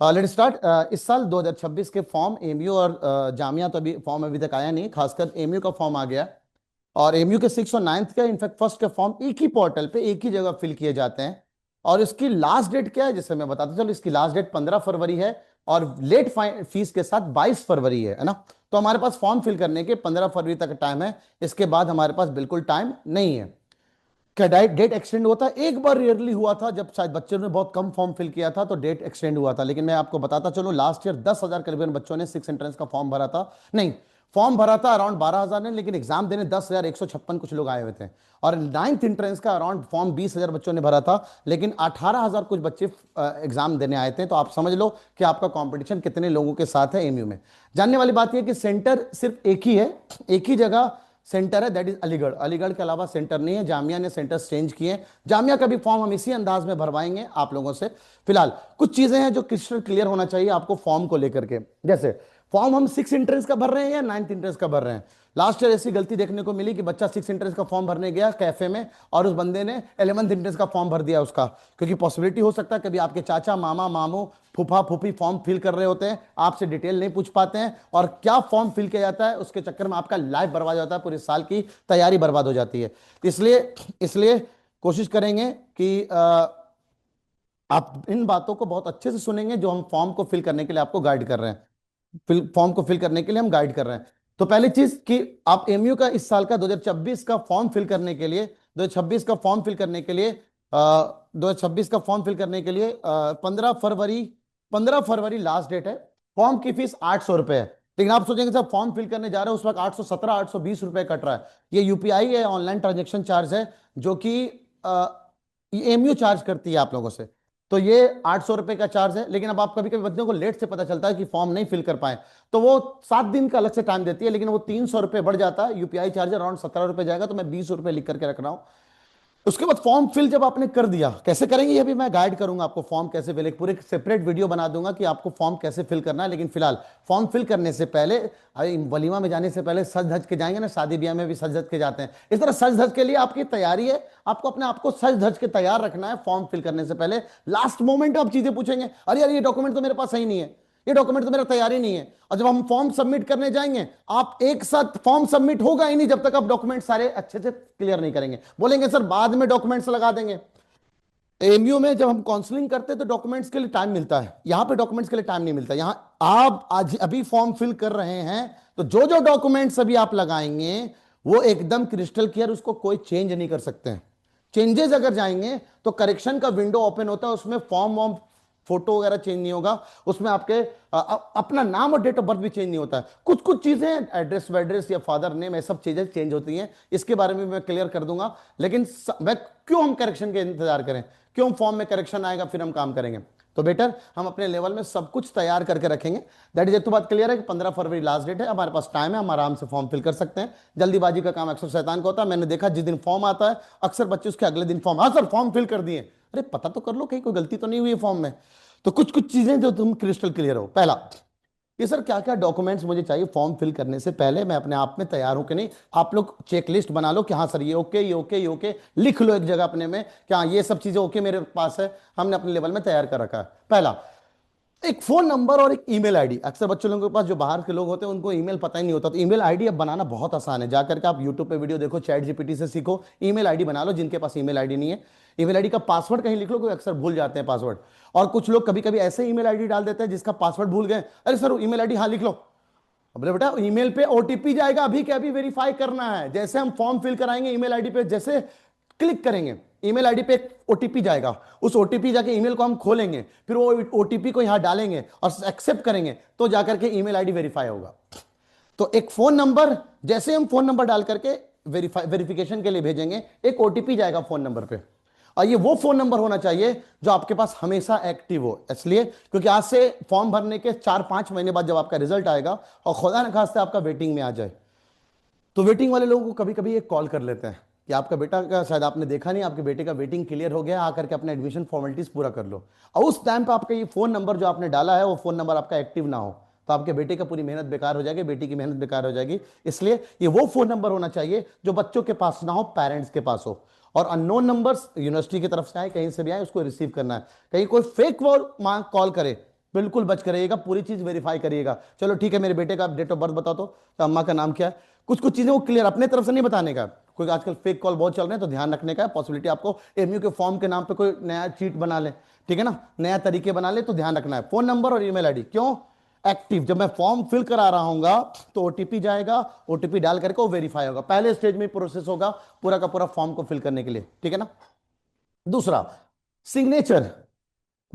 Let start. इस साल 2026 के फॉर्म एमयू और जामिया, तो अभी फॉर्म अभी तक आया नहीं, खासकर एमयू का फॉर्म आ गया। और एमयू के 6 और 9th का, इनफैक्ट फर्स्ट के फॉर्म एक ही पोर्टल पे एक ही जगह फिल किए जाते हैं। और इसकी लास्ट डेट क्या है, जिससे मैं बताता चलो, इसकी लास्ट डेट 15 फरवरी है। और लेट फीस के साथ 22 फरवरी है ना। तो हमारे पास फॉर्म फिल करने के 15 फरवरी तक टाइम है। इसके बाद हमारे पास बिल्कुल टाइम नहीं है। क्या डेट एक्सटेंड होता है? एक बार रेयरली हुआ था, जब शायद बच्चों ने बहुत कम फॉर्म फिल किया था तो डेट एक्सटेंड हुआ था। लेकिन मैं आपको बताता चलूं, लास्ट ईयर 10,000 करीबन बच्चों ने 6 एंट्रेंस का फॉर्म भरा था। नहीं, फॉर्म भरा था अराउंड 12,000 ने, लेकिन एग्जाम देने 10,156 कुछ लोग आए हुए थे। और 9th एंट्रेंस का अराउंड फॉर्म 20,000 बच्चों ने भरा था, लेकिन 18,000 कुछ बच्चे एग्जाम देने आए थे। तो आप समझ लो कि आपका कंपटीशन कितने लोगों के साथ है एमयू में। जानने वाली बात यह कि सेंटर सिर्फ एक ही है, एक ही जगह सेंटर है, दैट इज अलीगढ़। अलीगढ़ के अलावा सेंटर नहीं है। जामिया ने सेंटर चेंज किए हैं। जामिया का भी फॉर्म हम इसी अंदाज में भरवाएंगे आप लोगों से। फिलहाल कुछ चीजें हैं जो क्रिस्टल क्लियर होना चाहिए आपको फॉर्म को लेकर के। जैसे फॉर्म हम 6 एंट्रेंस का भर रहे हैं या 9th एंट्रेंस का भर रहे हैं। लास्ट ईयर ऐसी गलती देखने को मिली कि बच्चा 6 एंट्रेंस का फॉर्म भरने गया कैफे में, और उस बंदे ने 11th एंट्रेंस का फॉर्म भर दिया उसका। क्योंकि पॉसिबिलिटी हो सकता है कभी आपके चाचा, मामा, मामू, फूफा, फूफी फॉर्म फिल कर रहे होते हैं, आपसे डिटेल नहीं पूछ पाते हैं, और क्या फॉर्म फिल किया जाता है उसके चक्कर में आपका लाइफ बर्बाद हो जाता है, पूरे साल की तैयारी बर्बाद हो जाती है। इसलिए इसलिए कोशिश करेंगे कि आप इन बातों को बहुत अच्छे से सुनेंगे जो हम फॉर्म को फिल करने के लिए आपको गाइड कर रहे हैं। फॉर्म को फिल करने के लिए हम गाइड कर रहे हैं। तो पहली चीज कि आप एमयू का इस साल का 2026 का फॉर्म फिल करने के लिए, 2026 का फॉर्म फिल करने के लिए 2026 का फॉर्म फिल करने के लिए 15 फरवरी, 15 फरवरी लास्ट डेट है। फॉर्म की फीस 800 रुपए है। लेकिन आप सोचेंगे सर फॉर्म फिल करने जा रहे हो उस वक्त 817, 820 रुपए कट रहा है। ये यूपीआई है, ऑनलाइन ट्रांजेक्शन चार्ज है, जो कि एमयू चार्ज करती है आप लोगों से। तो ये 800 रुपए का चार्ज है। लेकिन अब आप कभी कभी बच्चों को लेट से पता चलता है कि फॉर्म नहीं फिल कर पाए, तो वो 7 दिन का अलग से टाइम देती है, लेकिन वो 300 रुपए बढ़ जाता है। यूपीआई चार्ज अराउंड 17 रुपए जाएगा, तो मैं 20 रुपए लिख करके रख रहा हूँ। उसके बाद फॉर्म फिल जब आपने कर दिया, कैसे करेंगे ये भी मैं गाइड करूंगा आपको। फॉर्म कैसे फिल, एक पूरे सेपरेट वीडियो बना दूंगा कि आपको फॉर्म कैसे फिल करना है। लेकिन फिलहाल फॉर्म फिल करने से पहले, वलीमा में जाने से पहले सज धज के जाएंगे ना, शादी ब्याह में भी सज धज के जाते हैं, इस तरह सज धज के लिए आपकी तैयारी है। आपको अपने आप को सज धज के तैयार रखना है फॉर्म फिल करने से पहले। लास्ट मोमेंट आप चीजें पूछेंगे, अरे यार ये डॉक्यूमेंट तो मेरे पास सही नहीं है, ये डॉक्यूमेंट तो मेरा तैयारी नहीं है। और जब हम फॉर्म सबमिट करने जाएंगे, आप एक साथ फॉर्म सबमिट होगा ही नहीं जब तक आप डॉक्यूमेंट सारे अच्छे से क्लियर नहीं करेंगे। बोलेंगे सर बाद में डॉक्यूमेंट्स लगा देंगे। एमयू में जब हम काउंसलिंग करते हैं तो डॉक्यूमेंट्स के लिए टाइम मिलता है, यहां पे डॉक्यूमेंट्स के लिए टाइम नहीं मिलता। यहां आप आज अभी फॉर्म फिल कर रहे हैं, तो जो जो डॉक्यूमेंट्स अभी आप लगाएंगे वो एकदम क्रिस्टल क्लियर, उसको कोई चेंज नहीं कर सकते हैं। चेंजेस अगर जाएंगे तो करेक्शन का विंडो ओपन होता है, उसमें फॉर्म वॉर्म फोटो वगैरह चेंज नहीं होगा, उसमें आपके अपना नाम और डेट ऑफ बर्थ भी चेंज नहीं होता है। कुछ कुछ चीजें एड्रेस वेड्रेस या फादर नेम, ये सब चीजें चेंज होती हैं, इसके बारे में मैं क्लियर कर दूंगा। लेकिन मैं क्यों हम करेक्शन के इंतजार करें, क्यों फॉर्म में करेक्शन आएगा फिर हम काम करेंगे। तो बेटर हम अपने लेवल में सब कुछ तैयार करके रखेंगे। दैट इज, एक तो बात क्लियर है कि 15 फरवरी लास्ट डेट है, हमारे पास टाइम है, हम आराम से फॉर्म फिल कर सकते हैं। जल्दीबाजी का काम अक्सर शैतान का होता है। मैंने देखा जिस दिन फॉर्म आता है अक्सर बच्चे उसके अगले दिन फॉर्म, हाँ सर फॉर्म फिल कर दिए। अरे पता तो कर लो कहीं कोई गलती तो नहीं हुई है फॉर्म में। तो कुछ कुछ चीजें जो तुम क्रिस्टल क्लियर हो। पहला, ये सर क्या क्या डॉक्यूमेंट्स मुझे चाहिए फॉर्म फिल करने से पहले, मैं अपने आप में तैयार हूं कि नहीं। आप लोग चेक लिस्ट बना लो कि हाँ सर ये ओके, ये ओके, ये ओके, लिख लो एक जगह अपने में कि हाँ ये सब चीजें ओके मेरे पास है, हमने अपने लेवल में तैयार कर रखा है। पहला, एक फोन नंबर और एक ईमेल आईडी। अक्सर बच्चों लोगों के पास जो बाहर के लोग होते हैं उनको ईमेल पता ही नहीं होता, तो ईमेल आईडी अब बनाना बहुत आसान है। जाकर के आप यूट्यूब पे वीडियो देखो, चैट जीपीटी से सीखो, ईमेल आईडी बना लो। जिनके पास ईमेल आईडी नहीं है, ईमेल आईडी का पासवर्ड कहीं लिख लो, कोई अक्सर भूल जाते हैं पासवर्ड। और कुछ लोग कभी कभी ऐसे ईमेल आईडी डाल देते हैं जिसका पासवर्ड भूल गए, अरे सर ईमेल आईडी हाँ लिख लो। बोले बेटा ईमेल पे ओटीपी जाएगा, अभी के अभी वेरीफाई करना है। जैसे हम फॉर्म फिल कराएंगे ईमेल आईडी पे जैसे क्लिक करेंगे, ईमेल आईडी पे एक ओटीपी जाएगा, उस ओटीपी जाके ईमेल को हम खोलेंगे, फिर वो ओटीपी को यहां डालेंगे और एक्सेप्ट करेंगे, तो जाकर के ईमेल आईडी वेरीफाई होगा। तो एक फोन नंबर, जैसे हम फोन नंबर डाल करके वेरिफिकेशन के लिए भेजेंगे, एक ओटीपी जाएगा फोन नंबर पे। और ये वो फोन नंबर होना चाहिए जो आपके पास हमेशा एक्टिव हो। इसलिए क्योंकि आज से फॉर्म भरने के 4-5 महीने बाद जब आपका रिजल्ट आएगा और खुदा न खास्ते आपका वेटिंग में आ जाए, तो वेटिंग वाले लोगों को कभी कभी एक कॉल कर लेते हैं कि आपका बेटा का, शायद आपने देखा नहीं, आपके बेटे का वेटिंग क्लियर हो गया, आकर के अपना एडमिशन फॉर्मेलिटीज पूरा कर लो। और उस टाइम पे आपका ये फोन नंबर जो आपने डाला है वो फोन नंबर आपका एक्टिव ना हो, तो आपके बेटे का पूरी मेहनत बेकार हो जाएगी, बेटी की मेहनत बेकार हो जाएगी। इसलिए ये वो फोन नंबर होना चाहिए जो बच्चों के पास ना हो, पेरेंट्स के पास हो। और अननोन नंबर्स यूनिवर्सिटी की तरफ से आए, कहीं से भी आए, उसको रिसीव करना है। कहीं कोई फेक कॉल करे बिल्कुल बच कर रहिएगा, पूरी चीज वेरीफाई करिएगा। चलो ठीक है, मेरे बेटे का डेट ऑफ बर्थ बता तो अम्मा का नाम क्या है, कुछ कुछ चीजें वो क्लियर अपने तरफ से नहीं बताने का, क्योंकि आजकल फेक कॉल बहुत चल रहे हैं, तो ध्यान रखने का है, पॉसिबिलिटी आपको एमयू के फॉर्म के नाम पे कोई नया चीट बना ले, ठीक है ना, नया तरीके बना ले, तो ध्यान रखना है। फोन नंबर और ईमेल आईडी क्यों एक्टिव, जब मैं फॉर्म फिल करा रहा हूंगा तो ओटीपी जाएगा, ओटीपी डाल करके वो वेरीफाई होगा, पहले स्टेज में प्रोसेस होगा पूरा का पूरा फॉर्म को फिल करने के लिए, ठीक है ना। दूसरा, सिग्नेचर,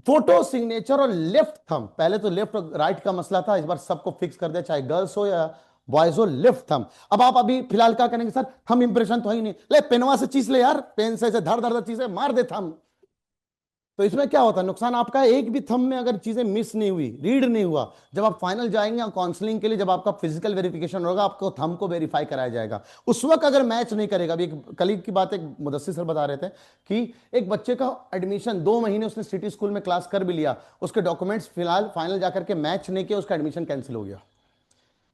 फोटो सिग्नेचर और लेफ्ट थंब, पहले तो लेफ्ट और राइट का मसला था, इस बार सबको फिक्स कर दिया, चाहे गर्ल्स हो या बॉयज हो, लेफ्ट थंब। अब आप अभी फिलहाल क्या करेंगे, सर थंब इंप्रेशन तो है ही नहीं, ले पेनवा से चीज ले यार, पेन से धड़ धड़ चीजें मार दे थंब। तो इसमें क्या होता है नुकसान आपका, एक भी थंब में अगर चीजें मिस नहीं हुई, रीड नहीं हुआ, जब आप फाइनल जाएंगे काउंसलिंग के लिए, जब आपका फिजिकल वेरिफिकेशन होगा, आपको थंब को वेरीफाई कराया जाएगा, उस वक्त अगर मैच नहीं करेगा। अभी एक कलीग की बात, एक मुदस्सिर सर बता रहे थे कि एक बच्चे का एडमिशन 2 महीने उसने सिटी स्कूल में क्लास कर भी लिया, उसके डॉक्यूमेंट्स फिलहाल फाइनल जाकर के मैच नहीं किया, उसका एडमिशन कैंसिल हो गया,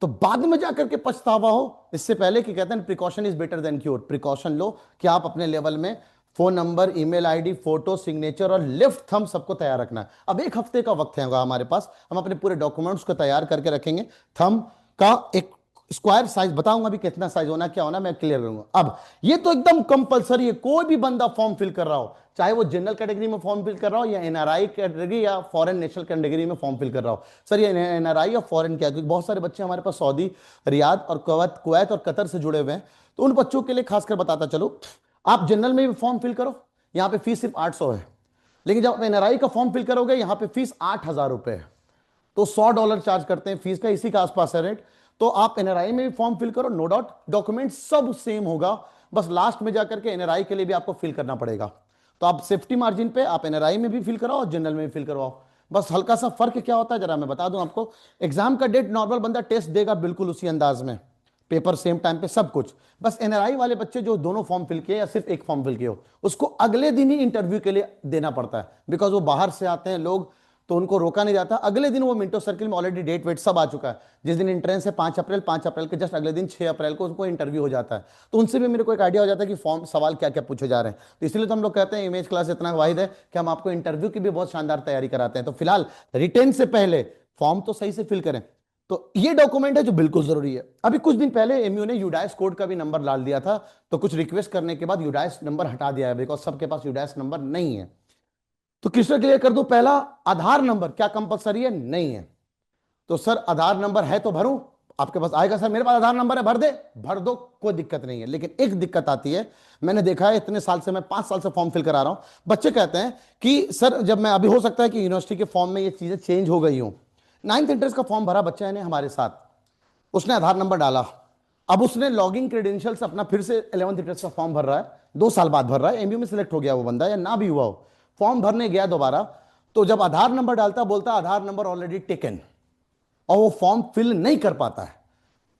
तो बाद में जाकर के पछतावा हो, इससे पहले कि कहते हैं precaution is better than cure, precaution लो कि आप अपने लेवल में phone number, email ID, photo, signature और लेफ्ट थंब सबको तैयार रखना है। अब 1 हफ्ते का वक्त है हमारे पास, हम अपने पूरे डॉक्यूमेंट्स को तैयार करके रखेंगे, थंब का एक स्क्वायर साइज बताऊंगा अभी कितना साइज होना, क्या होना मैं क्लियर करूंगा। अब ये तो एकदम कंपलसरी है, कोई भी बंदा फॉर्म फिल कर रहा हो, चाहे वो जनरल कैटेगरी में फॉर्म फिल कर रहा हो या एनआरआई कैटेगरी या फॉरेन नेशनल कैटेगरी में फॉर्म फिल कर रहा हो। सर ये एनआरआई या फॉरेन क्या है, क्योंकि बहुत सारे बच्चे हमारे पास सऊदी, रियाद और कुवैत और कतर से जुड़े हुए हैं, तो उन बच्चों के लिए खासकर बताता चलो, आप जनरल में भी फॉर्म फिल करो, यहां पे फीस सिर्फ 800 है, लेकिन जब आप एनआरआई का फॉर्म फिल करोगे यहां पे फीस 8,000 रुपए है, तो $100 चार्ज करते हैं फीस का, इसी का आसपास है रेट। तो आप एनआरआई में भी फॉर्म फिल करो, नो डाउट डॉक्यूमेंट सब सेम होगा, बस लास्ट में जाकर के एनआरआई के लिए भी आपको फिल करना पड़ेगा, तो आप सेफ्टी मार्जिन पे आप एनआरआई में भी फिल कराओ और जनरल में भी फिल करवाओ। बस हल्का सा फर्क क्या होता है जरा मैं बता दूं आपको, एग्जाम का डेट नॉर्मल बंदा टेस्ट देगा बिल्कुल उसी अंदाज में, पेपर सेम टाइम पे सब कुछ, बस एनआरआई वाले बच्चे जो दोनों फॉर्म फिल किए या सिर्फ एक फॉर्म फिल किए हो, उसको अगले दिन ही इंटरव्यू के लिए देना पड़ता है, बिकॉज वो बाहर से आते हैं लोग, तो उनको रोका नहीं जाता, अगले दिन वो मिंटो सर्किल में ऑलरेडी डेट वेट सब आ चुका है, जिस दिन एंट्रेंस है 5 अप्रैल, 5 अप्रैल के जस्ट अगले दिन 6 अप्रैल को उनको इंटरव्यू हो जाता है, तो उनसे भी मेरे को एक आइडिया हो जाता है कि फॉर्म सवाल क्या क्या पूछे जा रहे हैं, तो इसलिए तो हम लोग कहते हैं इमेज क्लास इतना वाहिद है कि हम आपको इंटरव्यू की भी बहुत शानदार तैयारी कराते हैं। तो फिलहाल रिटेन से पहले फॉर्म तो सही से फिल करें, तो ये डॉक्यूमेंट है जो बिल्कुल जरूरी है। अभी कुछ दिन पहले एमयू ने यूडाइस कोड का भी नंबर डाल दिया था, तो कुछ रिक्वेस्ट करने के बाद यूडाइस नंबर हटा दिया है, बिकॉज सबके पास यूडाइस नंबर नहीं है। तो क्लियर क्लियर कर दूं, पहला आधार नंबर क्या कंपलसरी है, नहीं है, तो सर आधार नंबर है तो भरूं, आपके पास आएगा सर मेरे पास आधार नंबर है भर दे, भर दो, कोई दिक्कत नहीं है, लेकिन एक दिक्कत आती है, मैंने देखा है इतने साल से, मैं 5 साल से फॉर्म फिल करा रहा हूं, बच्चे कहते हैं कि सर जब मैं, अभी हो सकता है कि यूनिवर्सिटी के फॉर्म में ये चीजें चेंज हो गई हूं, 9th इंटरेस्ट का फॉर्म भरा बच्चा ने हमारे साथ, उसने आधार नंबर डाला, अब उसने लॉगिंग क्रेडेंशियल से अपना फिर से 11th इंटरेस्ट का फॉर्म भर रहा है, 2 साल बाद भर रहा है, एमयू में सिलेक्ट हो गया वो बंदा या ना भी हुआ हो, फॉर्म भरने गया दोबारा, तो जब आधार नंबर डालता बोलता आधार नंबर ऑलरेडी टेकन, और वो फॉर्म फिल नहीं कर पाता है।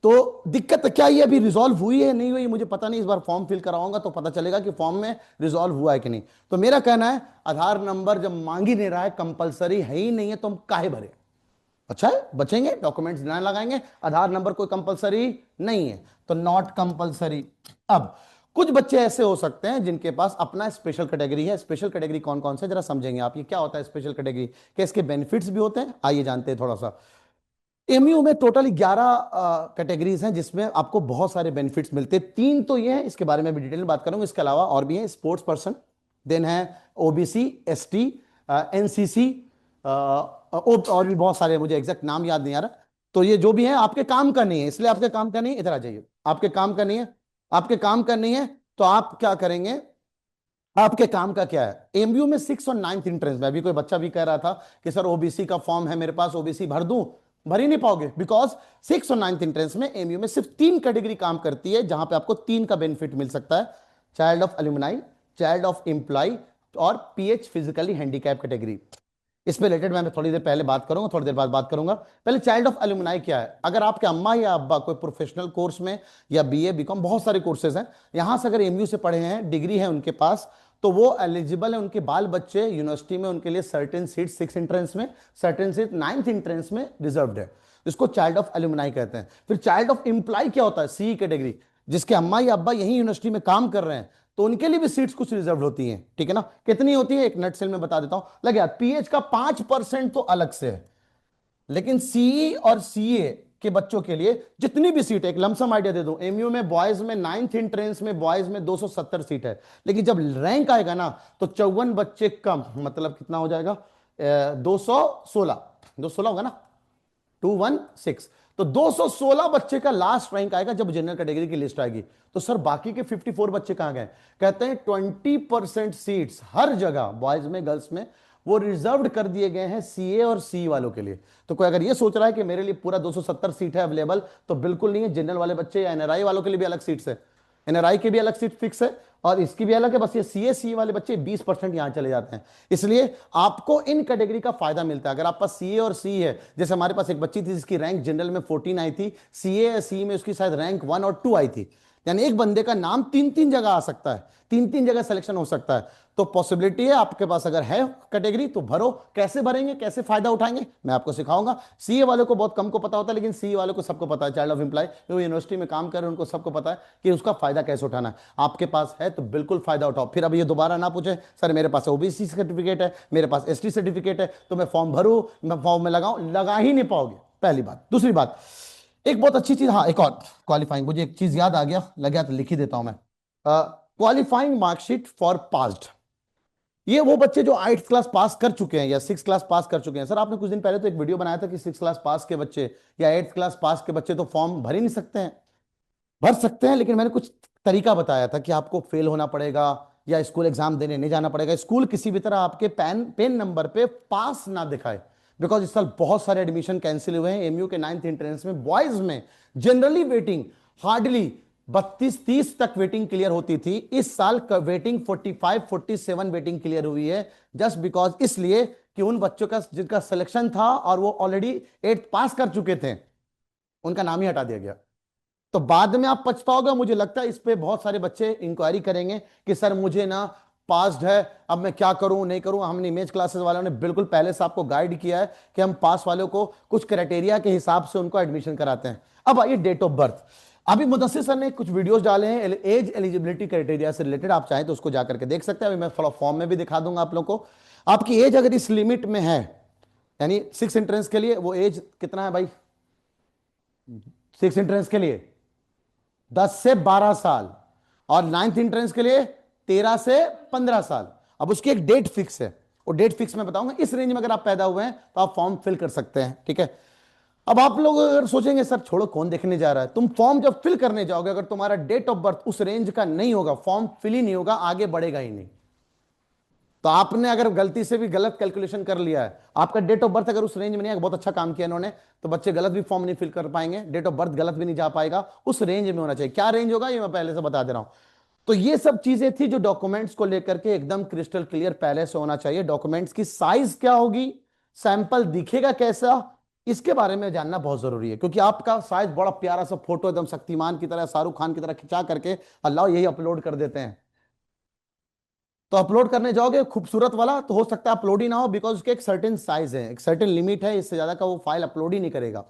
तो दिक्कत क्या ये अभी रिजॉल्व हुई है नहीं हुई मुझे पता नहीं, इस बार फॉर्म फिल कराऊंगा तो पता चलेगा कि फॉर्म में रिजॉल्व हुआ है कि नहीं। तो मेरा कहना है आधार नंबर जब मांग ही नहीं रहा है, कंपलसरी है ही नहीं है, तो हम काहे भरे, अच्छा है बचेंगे, डॉक्यूमेंट्स ना लगाएंगे, आधार नंबर कोई कंपलसरी नहीं है, तो नॉट कंपलसरी। अब कुछ बच्चे ऐसे हो सकते हैं जिनके पास अपना स्पेशल कैटेगरी है, स्पेशल कैटेगरी कौन कौन से जरा समझेंगे आप, ये क्या होता है स्पेशल कैटेगरी, क्या इसके बेनिफिट्स भी होते हैं, आइए जानते हैं थोड़ा सा। एमयू में टोटल 11 कैटेगरीज हैं जिसमें आपको बहुत सारे बेनिफिट्स मिलते हैं, 3 तो ये हैं, इसके बारे में भी डिटेल में बात करूंगा, इसके अलावा और भी है, स्पोर्ट्स पर्सन, देन है ओबीसी, एसटी, एनसीसी, और भी बहुत सारे, मुझे एग्जैक्ट नाम याद नहीं आ रहा, तो ये जो भी है आपके काम का नहीं है, इसलिए आपके काम का नहीं है, इधर आ जाइए, आपके काम का नहीं है, आपके काम का नहीं है, तो आप क्या करेंगे, आपके काम का क्या है, एमयू में 6 और 9th इंट्रेंस में, अभी कोई बच्चा भी कह रहा था कि सर ओबीसी का फॉर्म है मेरे पास, ओबीसी भर दूं, भर ही नहीं पाओगे, बिकॉज 6 और 9th इंट्रेंस में एमयू में सिर्फ 3 कैटेगरी काम करती है, जहां पे आपको 3 का बेनिफिट मिल सकता है, child of alumni, child of employ और पीएच फिजिकली हैंडीकैप कैटेगरी। इसमें रिलेटेड मैं थोड़ी देर पहले बात करूंगा, थोड़ी देर बाद बात करूंगा, पहले चाइल्ड ऑफ एल्यूमिनाई क्या है। अगर आपके अम्मा या अब्बा कोई प्रोफेशनल कोर्स में या बीए बीकॉम, बहुत सारे कोर्सेज हैं, यहां से अगर एमयू से पढ़े हैं, डिग्री है उनके पास, तो वो एलिजिबल है, उनके बाल बच्चे यूनिवर्सिटी में, उनके लिए सर्टेन सीट 6 इंट्रेंस में, सर्टेन सीट 9th इंट्रेंस में रिजर्व्ड है, इसको चाइल्ड ऑफ एल्यूमिनाई कहते हैं। फिर चाइल्ड ऑफ एम्प्लॉय क्या होता है, सी कैटेगरी, जिसके अम्मा या अब्बा यही यूनिवर्सिटी में काम कर रहे हैं, तो उनके लिए भी सीट्स कुछ रिजर्व होती हैं, ठीक है ना, कितनी होती है एक नट सेल में बता देता हूं, लगे पीएच का 5% तो अलग से है, लेकिन सीई और सीए के बच्चों के लिए जितनी भी सीट है, एक लमसम आइडिया दे दूं, एमयू में बॉयज में 9th एंट्रेंस में बॉयज में 270 सीट है, लेकिन जब रैंक आएगा ना तो 54 बच्चे कम, मतलब कितना हो जाएगा, 216, 216 होगा ना, 216, तो 216 बच्चे का लास्ट रैंक आएगा जब जनरल कैटेगरी की लिस्ट आएगी। तो सर बाकी के 54 बच्चे कहां गए? कहते हैं 20% सीट्स हर जगह बॉयज में गर्ल्स में वो रिजर्व्ड कर दिए गए हैं सीए और सी वालों के लिए। तो कोई अगर ये सोच रहा है कि मेरे लिए पूरा 270 सीट है अवेलेबल, तो बिल्कुल नहीं है। जनरल वाले बच्चे या एनआरआई वालों के लिए भी अलग सीट्स है, एनआरआई की भी अलग सीट फिक्स है और इसकी भी अलग है। बस ये सीए सी वाले बच्चे 20% यहां चले जाते हैं, इसलिए आपको इन कैटेगरी का फायदा मिलता है। अगर आपके पास सीए और सी है, जैसे हमारे पास एक बच्ची थी जिसकी रैंक जनरल में 14 आई थी, सीए या सी में उसकी शायद रैंक 1 और 2 आई थी, यानी एक बंदे का नाम तीन तीन जगह आ सकता है, तीन तीन जगह सिलेक्शन हो सकता है। तो पॉसिबिलिटी है आपके पास, अगर है कैटेगरी तो भरो। कैसे भरेंगे, कैसे फायदा उठाएंगे, मैं आपको सिखाऊंगा। सीए वाले को बहुत कम को पता होता है, लेकिन सी वाले को सबको पता है, चाइल्ड ऑफ एम्प्लॉय जो यूनिवर्सिटी में काम कर रहे हैं उनको सबको पता है कि उसका फायदा कैसे उठाना है। आपके पास है तो बिल्कुल फायदा उठाओ। फिर अब ये दोबारा ना पूछे सर मेरे पास ओबीसी सर्टिफिकेट है, मेरे पास एसटी सर्टिफिकेट है, तो मैं फॉर्म भरूं, मैं फॉर्म में लगाऊं, लगा ही नहीं पाओगे, पहली बात। दूसरी बात, एक बहुत अच्छी चीज, हाँ एक और क्वालिफाइंग, मुझे एक चीज याद आ गया, लगा तो लिख ही देता हूं मैं। क्वालिफाइंग मार्कशीट फॉर पास्ड, ये वो बच्चे जो 8th क्लास पास कर चुके हैं या 6th क्लास पास कर चुके हैं। सर आपने कुछ दिन पहले तो एक वीडियो बनाया था कि 6th क्लास पास के बच्चे या 8th क्लास पास के बच्चे तो फॉर्म भर ही नहीं सकते हैं। भर सकते हैं, लेकिन मैंने कुछ तरीका बताया था कि आपको फेल होना पड़ेगा या स्कूल एग्जाम देने नहीं जाना पड़ेगा। स्कूल किसी भी तरह आपके पेन नंबर पे पास ना दिखाए, बिकॉज इस साल बहुत सारे एडमिशन कैंसिल हुए हैं। एमयू के 9th एंट्रेंस में बॉयज में जनरली वेटिंग हार्डली 32-30 तक वेटिंग क्लियर होती थी, इस साल वेटिंग 45-47 वेटिंग क्लियर हुई है। जस्ट बिकॉज इसलिए कि उन बच्चों का जिनका सिलेक्शन था और वो ऑलरेडी 8th पास कर चुके थे, उनका नाम ही हटा दिया गया। तो बाद में आप पछताओगे। मुझे लगता है इस पे बहुत सारे बच्चे इंक्वायरी करेंगे कि सर मुझे ना पास्ड है, अब मैं क्या करूं नहीं करूं। हमने इमेज क्लासेस वालों ने बिल्कुल पहले से आपको गाइड किया है कि हम पास वालों को कुछ क्राइटेरिया के हिसाब से उनको एडमिशन कराते हैं। अब आइए डेट ऑफ बर्थ। अभी मुदस्सिर सर ने कुछ वीडियोस डाले हैं एज एलिजिबिलिटी क्राइटेरिया से रिलेटेड, आप चाहें तो उसको जाकर के देख सकते हैं। अभी मैं फॉर्म में भी दिखा दूंगा आप लोग को। आपकी एज अगर इस लिमिट में है, यानी 6 एंट्रेंस के लिए वो एज कितना है भाई, 6 एंट्रेंस के लिए 10 से 12 साल, और 9th एंट्रेंस के लिए 13 से 15 साल। अब उसकी एक डेट फिक्स है, वो डेट फिक्स मैं बताऊंगा। इस रेंज में अगर आप पैदा हुए हैं तो आप फॉर्म फिल कर सकते हैं, ठीक है। अब आप लोग अगर सोचेंगे सर छोड़ो कौन देखने जा रहा है, तुम फॉर्म जब फिल करने जाओगे अगर तुम्हारा डेट ऑफ बर्थ उस रेंज का नहीं होगा, फॉर्म फिल ही नहीं होगा, आगे बढ़ेगा ही नहीं। तो आपने अगर गलती से भी गलत कैलकुलेशन कर लिया है, आपका डेट ऑफ बर्थ अगर उस रेंज में नहीं है, बहुत अच्छा काम किया इन्होंने, तो बच्चे गलत भी फॉर्म नहीं फिल कर पाएंगे, डेट ऑफ बर्थ गलत भी नहीं जा पाएगा। उस रेंज में होना चाहिए। क्या रेंज होगा ये मैं पहले से बता दे रहा हूं। तो ये सब चीजें थी जो डॉक्यूमेंट्स को लेकर के एकदम क्रिस्टल क्लियर पहले से होना चाहिए। डॉक्यूमेंट्स की साइज क्या होगी, सैंपल दिखेगा कैसा, इसके बारे में जानना बहुत जरूरी है, क्योंकि आपका साइज बड़ा प्यारा सा फोटो एकदम शक्तिमान की तरह, शाहरुख खान की तरह खिंचा करके अल्लाह यही अपलोड कर देते हैं। तो अपलोड करने जाओगे खूबसूरत वाला, तो हो सकता है अपलोड ही ना हो, बिकॉज उसके एक सर्टेन साइज है, एक सर्टेन लिमिट है, इससे ज्यादा का वो फाइल अपलोड ही नहीं करेगा।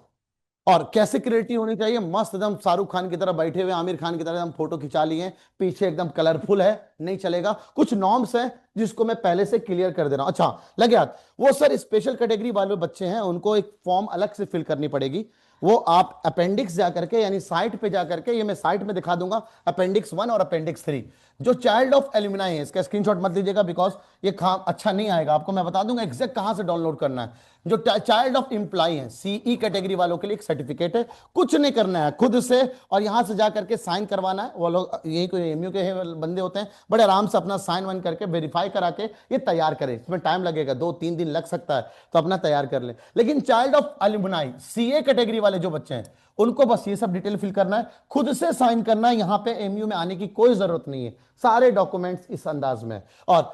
और कैसे क्रिएटिव होनी चाहिए, मस्त एकदम शाहरुख खान की तरह बैठे हुए, आमिर खान की तरह हम फोटो खिंचा लिए, पीछे एकदम कलरफुल है, नहीं चलेगा। कुछ नॉर्म्स है जिसको मैं पहले से क्लियर कर दे रहा हूं। अच्छा लगे हाथ, वो सर स्पेशल कैटेगरी वाले बच्चे हैं, उनको एक फॉर्म अलग से फिल करनी पड़ेगी। वो आप अपेंडिक्स जाकर के, यानी साइट पे जाकर के, ये मैं साइट में दिखा दूंगा, अपेंडिक्स 1 और अपेंडिक्स 3। जो चाइल्ड ऑफ एल्यूमिनाई है, इसका स्क्रीनशॉट मत लीजिएगा, बिकॉज ये अच्छा नहीं आएगा आपको। मैं बता दूंगा एग्जैक्ट कहां से डाउनलोड करना है। जो चाइल्ड ऑफ एम्प्लॉय है, सीई कैटेगरी वालों के लिए एक सर्टिफिकेट है, कुछ नहीं करना है खुद से, और यहां से जाकर के साइन करवाना है। वो लोग यही कोई एमयू के बंदे होते हैं, बड़े आराम से अपना साइन वाइन करके वेरीफाई करा के ये तैयार करें। इसमें टाइम लगेगा, 2-3 दिन लग सकता है, तो अपना तैयार कर ले। लेकिन child of alumni CA category वाले जो बच्चे हैं, उनको बस ये सब डिटेल फिल करना है, खुद से साइन करना है। यहां पे एमयू में आने की कोई जरूरत नहीं है, सारे डॉक्यूमेंट्स इस अंदाज में। और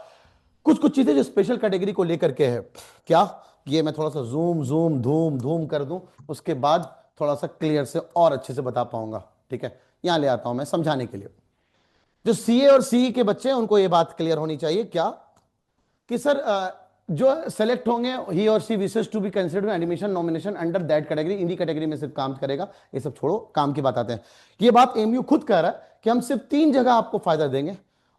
कुछ कुछ चीजें जो स्पेशल कैटेगरी को लेकर के है, क्या ये मैं थोड़ा सा जूम जूम धूम धूम कर दूं, उसके बाद थोड़ा सा क्लियर से और अच्छे से बता पाऊंगा, ठीक है। यहां ले आता हूं मैं समझाने के लिए। जो सीए और सीई के बच्चे हैं उनको ये बात क्लियर होनी चाहिए, क्या कि सर जो सेलेक्ट होंगे ही और सी विशेष to be considered admission nomination under that category, in the category में सिर्फ काम करेगा। ये सब छोड़ो, काम की बात आते हैं। ये बात एमयू खुद कह रहा है कि हम सिर्फ 3 जगह आपको फायदा देंगे,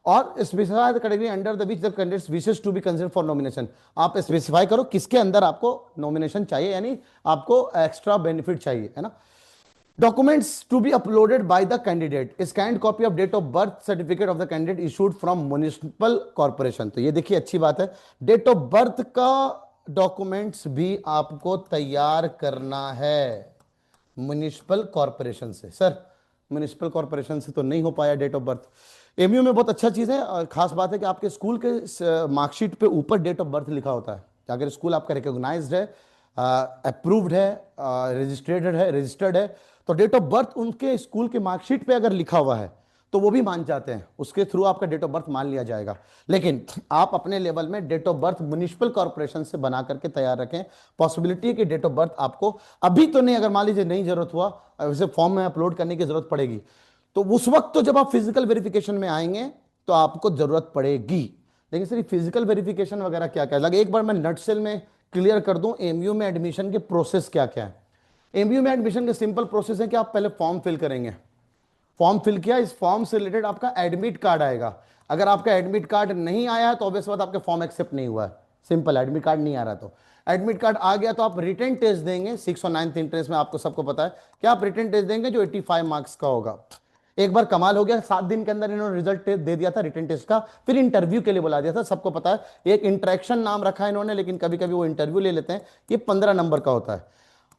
और specify the category under the which the candidate wishes to be considered for nomination. आप स्पेसिफाई करो किसके अंदर आपको नॉमिनेशन चाहिए, यानी आपको एक्स्ट्रा बेनिफिट चाहिए, है ना। Documents to be uploaded by the candidate, scanned copy of date of birth certificate of the candidate issued from municipal corporation. तो ये देखिए अच्छी बात है, डेट ऑफ बर्थ का डॉक्यूमेंट्स भी आपको तैयार करना है म्युनिसिपल कॉर्पोरेशन से। सर म्युनिसिपल कॉर्पोरेशन से तो नहीं हो पाया डेट ऑफ बर्थ। एमयू में बहुत अच्छा चीज़ है, खास बात है कि आपके स्कूल के मार्कशीट पे ऊपर डेट ऑफ बर्थ लिखा होता है। अगर स्कूल आपका रिकॉग्नाइज्ड है, अप्रूव्ड है, रजिस्टर्ड है, तो डेट ऑफ बर्थ उनके स्कूल के मार्कशीट पे अगर लिखा हुआ है तो वो भी मान जाते हैं, उसके थ्रू आपका डेट ऑफ बर्थ मान लिया जाएगा। लेकिन आप अपने लेवल में date of birth municipal corporation से बना करके तैयार रखें। पॉसिबिलिटी है कि डेट ऑफ बर्थ आपको अभी तो नहीं, अगर मान लीजिए नहीं जरूरत हुआ, वैसे फॉर्म में अपलोड करने की जरूरत पड़ेगी, तो उस वक्त तो जब आप फिजिकल वेरिफिकेशन में आएंगे तो आपको जरूरत पड़ेगी। लेकिन सर फिजिकल वेरिफिकेशन वगैरह क्या क्या लगे, एक बार मैं नटसेल में क्लियर कर दूं एमयू में एडमिशन के प्रोसेस क्या क्या है। एमयू में एडमिशन के सिंपल प्रोसेस है कि आप पहले फॉर्म फिल करेंगे, फॉर्म फिल किया, इस फॉर्म से रिलेटेड आपका एडमिट कार्ड आएगा। अगर आपका एडमिट कार्ड नहीं आया है तो ऑब्वियस बात आपके फॉर्म एक्सेप्ट नहीं हुआ है, सिंपल। एडमिट कार्ड नहीं आ रहा तो एडमिट कार्ड आ गया तो आप रिटन टेस्ट देंगे। 6 और 9th एंट्रेंस में आपको सबको पता है कि आप रिटन टेस्ट देंगे जो 85 मार्क्स का होगा। एक बार कमाल हो गया, 7 दिन के अंदर इन्होंने रिजल्ट दे दिया था रिटन टेस्ट का, फिर इंटरव्यू के लिए बुला दिया था। सबको पता है एक इंटरेक्शन नाम रखा है इन्होंने, लेकिन कभी कभी वो इंटरव्यू ले लेते हैं, ये 15 नंबर का होता है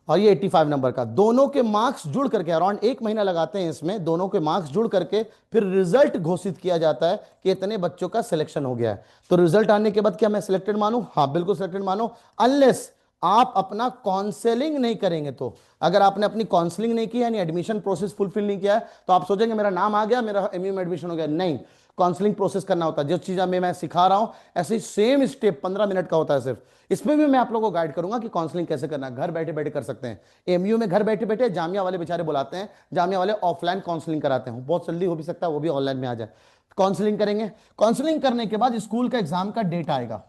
और ये 85 नंबर का। दोनों के मार्क्स जुड़ करके अराउंड 1 महीना लगाते हैं इसमें, दोनों के मार्क्स जुड़ करके फिर रिजल्ट घोषित किया जाता है कि इतने बच्चों का सिलेक्शन हो गया है। तो रिजल्ट आने के बाद क्या मैं सिलेक्टेड मानूं? हाँ बिल्कुल सिलेक्टेड मानो, अनलेस आप अपना काउंसलिंग नहीं करेंगे। तो अगर आपने अपनी काउंसलिंग नहीं की यानी एडमिशन प्रोसेस फुलफिल नहीं किया है तो आप सोचेंगे मेरा नाम आ गया, मेरा एमयू में एडमिशन हो गया। नहीं, काउंसलिंग प्रोसेस करना होता है। जो चीज़ मैं सिखा रहा हूं ऐसे ही सेम स्टेप 15 मिनट का होता है सिर्फ। इसमें भी मैं आप लोगों को गाइड करूंगा कि काउंसलिंग कैसे करना है, घर बैठे बैठे कर सकते हैं। एमयू में घर बैठे बैठे, जामिया वाले बेचारे बुलाते हैं, जामिया वाले ऑफलाइन काउंसलिंग कराते हैं, बहुत जल्दी हो भी सकता है वो भी ऑनलाइन में आ जाए। काउंसलिंग करेंगे, काउंसलिंग करने के बाद स्कूल का एग्जाम का डेट आएगा,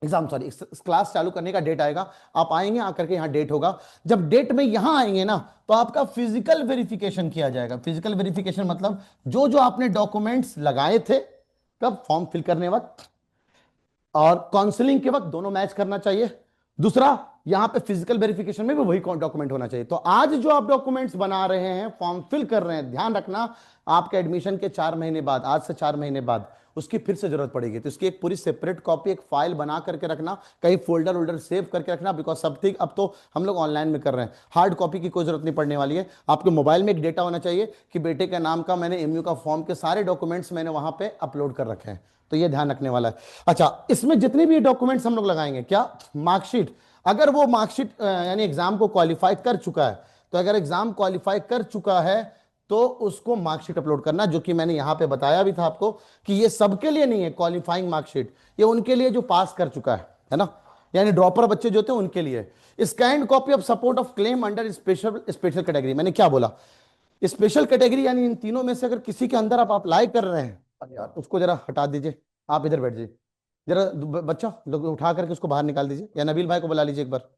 एग्जाम सॉरी क्लास चालू करने का डेट आएगा। आप आएंगे, आकर के यहाँ डेट होगा। जब डेट में यहां आएंगे ना तो आपका फिजिकल वेरिफिकेशन किया जाएगा। फिजिकल वेरिफिकेशन मतलब जो जो आपने डॉक्यूमेंट्स लगाए थे कब, फॉर्म फिल करने वक्त और काउंसलिंग के वक्त, दोनों मैच करना चाहिए। दूसरा, यहां पे फिजिकल वेरिफिकेशन में भी वही डॉक्यूमेंट होना चाहिए। तो आज जो आप डॉक्यूमेंट्स बना रहे हैं, फॉर्म फिल कर रहे हैं, ध्यान रखना आपके एडमिशन के 4 महीने बाद, आज से 4 महीने बाद उसकी फिर से जरूरत पड़ेगी। तो इसकी एक पूरी सेपरेट कॉपी, एक फाइल बना करके रखना, कहीं फोल्डर वोल्डर सेव करके रखना, बिकॉज सब ठीक अब तो हम लोग ऑनलाइन में कर रहे हैं, हार्ड कॉपी की कोई जरूरत नहीं पड़ने वाली है। आपके मोबाइल में एक डेटा होना चाहिए कि बेटे के नाम का मैंने एमयू का फॉर्म के सारे डॉक्यूमेंट्स मैंने वहां पे अपलोड कर रखे हैं, तो ये ध्यान रखने वाला है। अच्छा, इसमें जितने भी डॉक्यूमेंट्स हम लोग लगाएंगे, क्या मार्कशीट, अगर वो मार्कशीट यानी एग्जाम को क्वालिफाई कर चुका है, तो अगर एग्जाम क्वालिफाई कर चुका है तो उसको मार्कशीट अपलोड करना, जो कि मैंने यहां पे बताया भी था आपको कि ये सबके लिए नहीं है क्वालिफाइंग मार्कशीट, ये उनके लिए जो पास कर चुका है ना, यानी ड्रॉपर बच्चे जो थे उनके लिए। Scanned copy of support of claim under special special category, मैंने क्या बोला, स्पेशल कैटेगरी यानी इन तीनों में से अगर किसी के अंदर आप अप्लाई कर रहे हैं, अरे यार उसको जरा हटा दीजिए, आप इधर बैठ जाइए जरा, बच्चा लोग उठा करके उसको बाहर निकाल दीजिए, या नबील भाई को बुला लीजिए एक बार।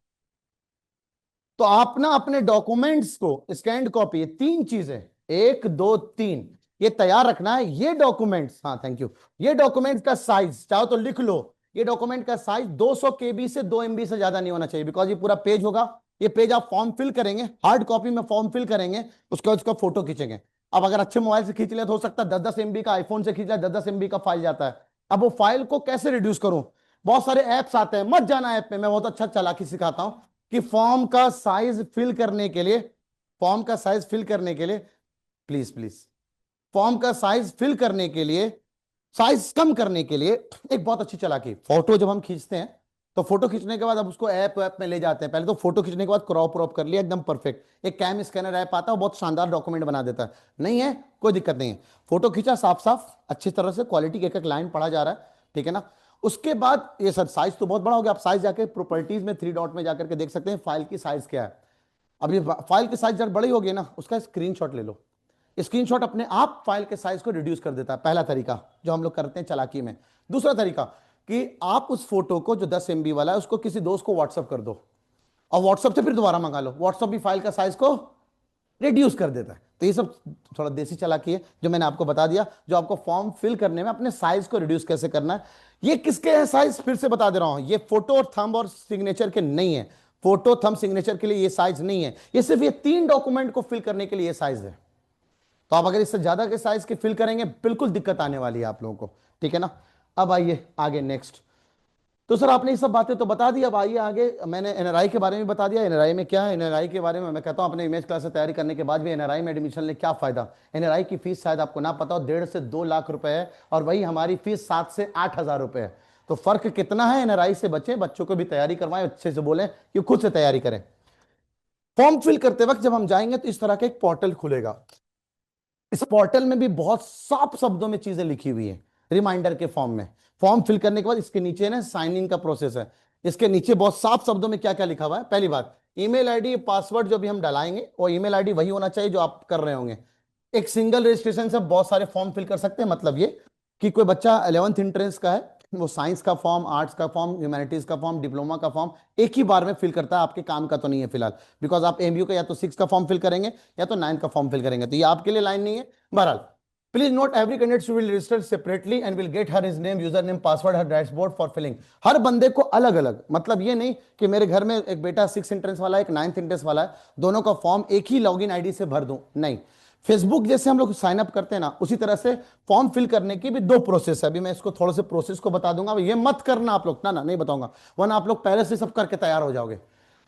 तो आप ना अपने डॉक्यूमेंट्स को स्कैन्ड कॉपी, ये 3 चीजें, 1 2 3, ये तैयार रखना है। ये डॉक्यूमेंट्स, हाँ थैंक यू, ये डॉक्यूमेंट्स का साइज चाहो तो लिख लो, ये डॉक्यूमेंट का साइज 200 KB से 2 MB से ज्यादा नहीं होना चाहिए, बिकॉज ये पूरा पेज होगा। ये पेज आप फॉर्म फिल करेंगे, हार्ड कॉपी में फॉर्म फिल करेंगे, उसके बाद उसका फोटो खींचेंगे। अब अगर अच्छे मोबाइल से खींच लिया तो हो सकता है 10-10 MB का, आईफोन से खींच लिया 10-10 MB का फाइल जाता है। अब वो फाइल को कैसे रिड्यूस करूं, बहुत सारे ऐप्स आते हैं, मत जाना ऐप में, मैं बहुत अच्छा चालाकी सिखाता हूं कि फॉर्म का साइज फिल करने के लिए, फॉर्म का साइज फिल करने के लिए, प्लीज प्लीज, फॉर्म का साइज फिल करने के लिए, साइज कम करने के लिए एक बहुत अच्छी चालाकी, फोटो जब हम खींचते हैं तो फोटो खींचने के बाद अब उसको ऐप में ले जाते हैं। पहले तो फोटो खींचने के बाद क्रॉप कर लिया एकदम परफेक्ट, एक कैम स्कैनर ऐप आता है, बहुत शानदार डॉक्यूमेंट बना देता है, नहीं है कोई दिक्कत नहीं है। फोटो खींचा साफ साफ अच्छी तरह से, क्वालिटी एक एक लाइन पढ़ा जा रहा है, ठीक है ना। उसके बाद ये सर साइज तो बहुत बड़ा हो गया, आप साइज जाके प्रॉपर्टीज में 3 डॉट में जाकर के देख सकते हैं फाइल की साइज क्या है। अब ये फाइल की साइज जब बड़ी होगी ना, उसका स्क्रीनशॉट ले लो। स्क्रीनशॉट अपने आप फाइल के साइज को रिड्यूस कर देता है, पहला तरीका जो हम लोग करते हैं चालाकी में। दूसरा तरीका कि आप उस फोटो को जो 10 MB वाला है उसको किसी दोस्त को व्हाट्सअप कर दो और व्हाट्सअप से फिर दोबारा मंगा लो, व्हाट्सअप भी फाइल का साइज को रिड्यूस कर देता है। तो ये सब थोड़ा देसी चालाकी है जो मैंने आपको बता दिया, जो आपको फॉर्म फिल करने में अपने साइज को रिड्यूस कैसे करना है। ये किसके हैं साइज, फिर से बता दे रहा हूं, ये फोटो और थंब और सिग्नेचर के नहीं है। फोटो थंब सिग्नेचर के लिए ये साइज नहीं है, ये सिर्फ ये 3 डॉक्यूमेंट को फिल करने के लिए ये साइज है। तो आप अगर इससे ज्यादा के साइज के फिल करेंगे बिल्कुल दिक्कत आने वाली है आप लोगों को, ठीक है ना। अब आइए आगे नेक्स्ट। तो सर आपने ये सब बातें तो बता दी, अब आइए आगे। मैंने एनआरआई के बारे में बता दिया, एनआरआई में क्या है। एनआरआई के बारे में मैं कहता हूं अपने इमेज क्लास से तैयारी करने के बाद भी एनआरआई में एडमिशन ले क्या फायदा। एनआरआई की फीस शायद आपको ना पता हो 1.5 से 2 लाख रुपए है, और वही हमारी फीस 7 से 8 हजार रुपए है। तो फर्क कितना है। एनआरआई से बचें, बच्चों को भी तैयारी करवाएं, अच्छे से बोलें कि खुद से तैयारी करें। फॉर्म फिल करते वक्त जब हम जाएंगे तो इस तरह का एक पोर्टल खुलेगा। इस पोर्टल में भी बहुत साफ शब्दों में चीजें लिखी हुई है रिमाइंडर के फॉर्म में। फॉर्म फिल करने के बाद इसके नीचे ना साइन इन का प्रोसेस है, इसके नीचे बहुत साफ शब्दों में क्या क्या लिखा हुआ है। पहली बात, ईमेल आईडी पासवर्ड जो भी हम डलाएंगे वो ईमेल आईडी वही होना चाहिए जो आप कर रहे होंगे। एक सिंगल रजिस्ट्रेशन से बहुत सारे फॉर्म फिल कर सकते हैं। मतलब ये कि कोई बच्चा 11th एंट्रेंस का है, वो साइंस का फॉर्म, आर्ट्स का फॉर्म, ह्यूमैनिटीज का फॉर्म, डिप्लोमा का फॉर्म एक ही बार में फिल करता है। आपके काम का तो नहीं है फिलहाल, बिकॉज आप एमयू का या तो 6 का फॉर्म फिल करेंगे या तो 9 का फॉर्म फिल करेंगे, तो ये आपके लिए लाइन नहीं है। बहरहाल, please note every candidate will register separately and will get her his name, user name, password, her dashboard for filling. हर बंदे को अलग अलग, मतलब ये नहीं कि मेरे घर में एक बेटा 6 एंट्रेंस वाला है, एक 9th एंट्रेंस वाला है, दोनों का फॉर्म एक ही लॉगिन आईडी से भर दूं, नहीं। फेसबुक जैसे हम लोग साइन अप करते हैं ना, उसी तरह से फॉर्म फिल करने की भी 2 प्रोसेस है। अभी मैं इसको थोड़े से प्रोसेस को बता दूंगा, ये मत करना आप लोग, ना नहीं बताऊंगा, वरना आप लोग पहले से सब करके तैयार हो जाओगे,